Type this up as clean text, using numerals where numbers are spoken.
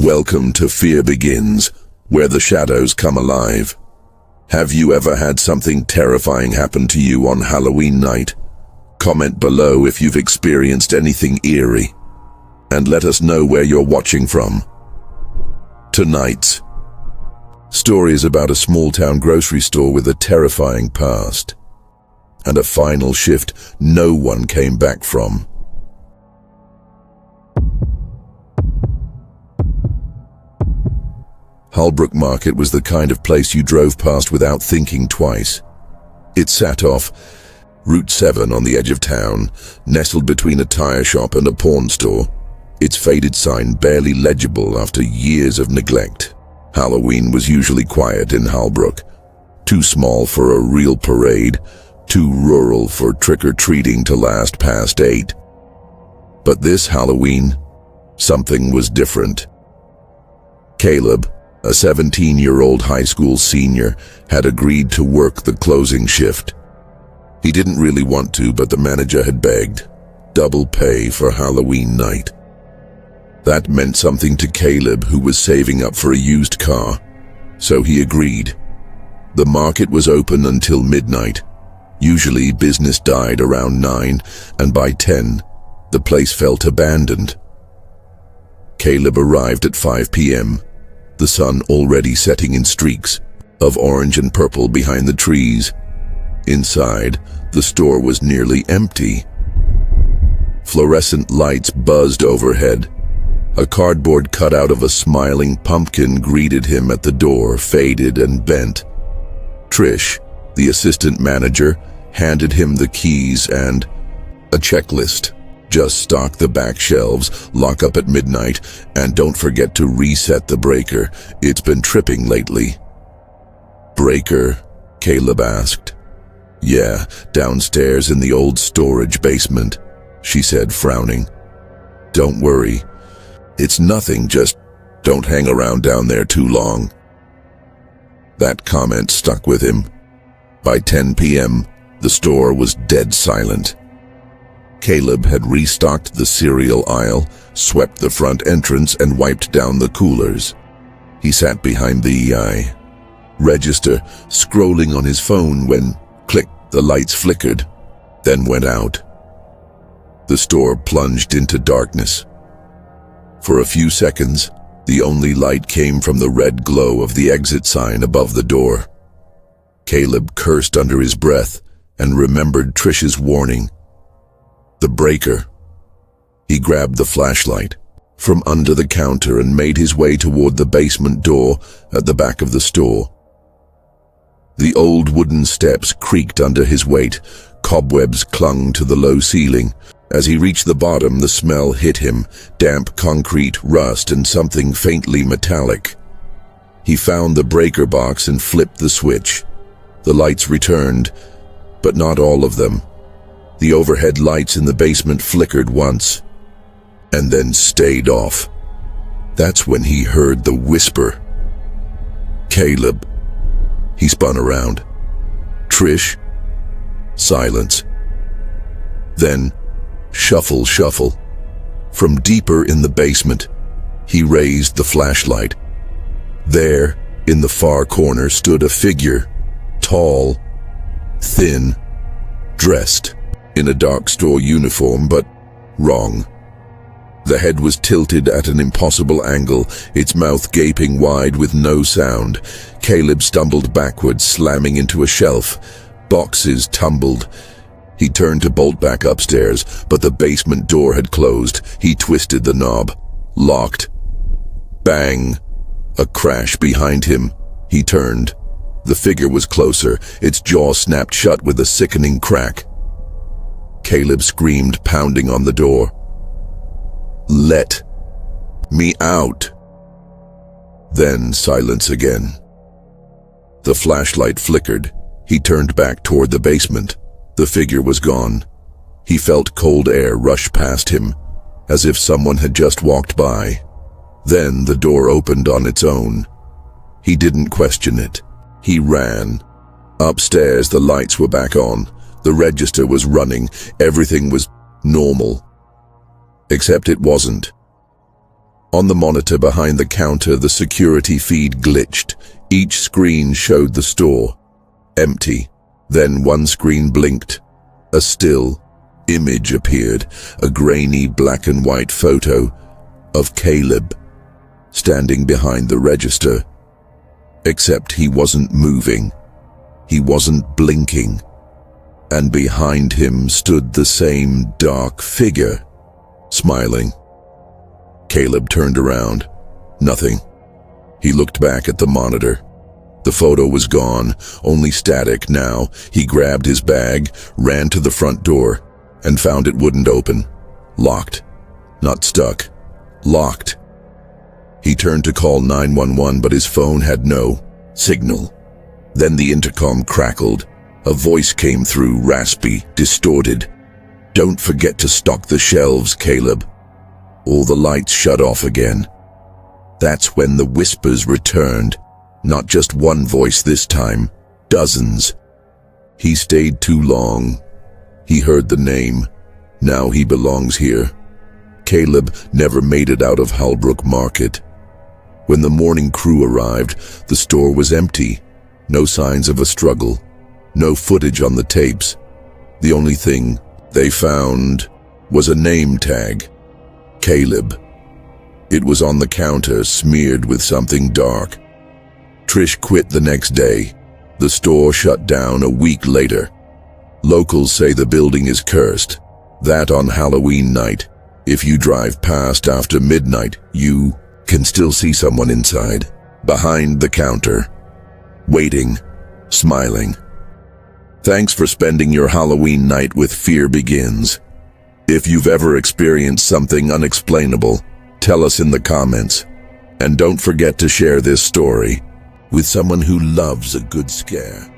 Welcome to Fear Begins, where the shadows come alive. Have you ever had something terrifying happen to you on Halloween night? Comment below if you've experienced anything eerie, and let us know where you're watching from. Tonight's story is about a small-town grocery store with a terrifying past, and a final shift no one came back from. Halbrook Market was the kind of place you drove past without thinking twice. It sat off Route 7 on the edge of town, nestled between a tire shop and a pawn store, its faded sign barely legible after years of neglect. Halloween was usually quiet in Halbrook, too small for a real parade, too rural for trick-or-treating to last past 8. But this Halloween, something was different. Caleb, a 17-year-old high school senior, had agreed to work the closing shift. He didn't really want to, but the manager had begged. Double pay for Halloween night. That meant something to Caleb, who was saving up for a used car. So he agreed. The market was open until midnight. Usually business died around 9, and by 10, the place felt abandoned. Caleb arrived at 5 p.m., the sun already setting in streaks of orange and purple behind the trees. Inside, the store was nearly empty. Fluorescent lights buzzed overhead. A cardboard cutout of a smiling pumpkin greeted him at the door, faded and bent. Trish, the assistant manager, handed him the keys and a checklist. Just stock the back shelves, lock up at midnight, and don't forget to reset the breaker. It's been tripping lately. Breaker? Caleb asked. Yeah, downstairs in the old storage basement, she said, frowning. Don't worry. It's nothing, just don't hang around down there too long. That comment stuck with him. By 10 p.m., the store was dead silent. Caleb had restocked the cereal aisle, swept the front entrance, and wiped down the coolers. He sat behind the register, scrolling on his phone when, click, the lights flickered, then went out. The store plunged into darkness. For a few seconds, the only light came from the red glow of the exit sign above the door. Caleb cursed under his breath and remembered Trish's warning. The breaker. He grabbed the flashlight from under the counter and made his way toward the basement door at the back of the store. The old wooden steps creaked under his weight. Cobwebs clung to the low ceiling. As he reached the bottom, the smell hit him, damp concrete, rust, and something faintly metallic. He found the breaker box and flipped the switch. The lights returned, but not all of them. The overhead lights in the basement flickered once, and then stayed off. That's when he heard the whisper. Caleb. He spun around. Trish. Silence. Then, shuffle, shuffle. From deeper in the basement, he raised the flashlight. There, in the far corner, stood a figure. Tall, thin, dressed in a dark store uniform, but wrong. The head was tilted at an impossible angle, its mouth gaping wide with no sound. Caleb stumbled backwards, slamming into a shelf. Boxes tumbled. He turned to bolt back upstairs, but the basement door had closed. He twisted the knob. Locked. Bang! A crash behind him. He turned. The figure was closer, its jaw snapped shut with a sickening crack. Caleb screamed, pounding on the door. Let me out. Then silence again. The flashlight flickered. He turned back toward the basement. The figure was gone. He felt cold air rush past him, as if someone had just walked by. Then the door opened on its own. He didn't question it. He ran. Upstairs, the lights were back on. The register was running. Everything was normal. Except it wasn't. On the monitor behind the counter, the security feed glitched. Each screen showed the store. Empty. Then one screen blinked. A still image appeared, a grainy black and white photo of Caleb standing behind the register. Except he wasn't moving. He wasn't blinking. And behind him stood the same dark figure, smiling. Caleb turned around. Nothing. He looked back at the monitor. The photo was gone, only static now. He grabbed his bag, ran to the front door, and found it wouldn't open. Locked. Not stuck. Locked. He turned to call 911, but his phone had no signal. Then the intercom crackled. A voice came through, raspy, distorted. "Don't forget to stock the shelves, Caleb." All the lights shut off again. That's when the whispers returned. Not just one voice this time, dozens. He stayed too long. He heard the name. Now he belongs here. Caleb never made it out of Halbrook Market. When the morning crew arrived, the store was empty. No signs of a struggle. No footage on the tapes. The only thing they found was a name tag. Caleb. It was on the counter, smeared with something dark. Trish quit the next day. The store shut down a week later. Locals say the building is cursed. That on Halloween night, if you drive past after midnight, you can still see someone inside, behind the counter, waiting, smiling. Thanks for spending your Halloween night with Fear Begins. If you've ever experienced something unexplainable, tell us in the comments. And don't forget to share this story with someone who loves a good scare.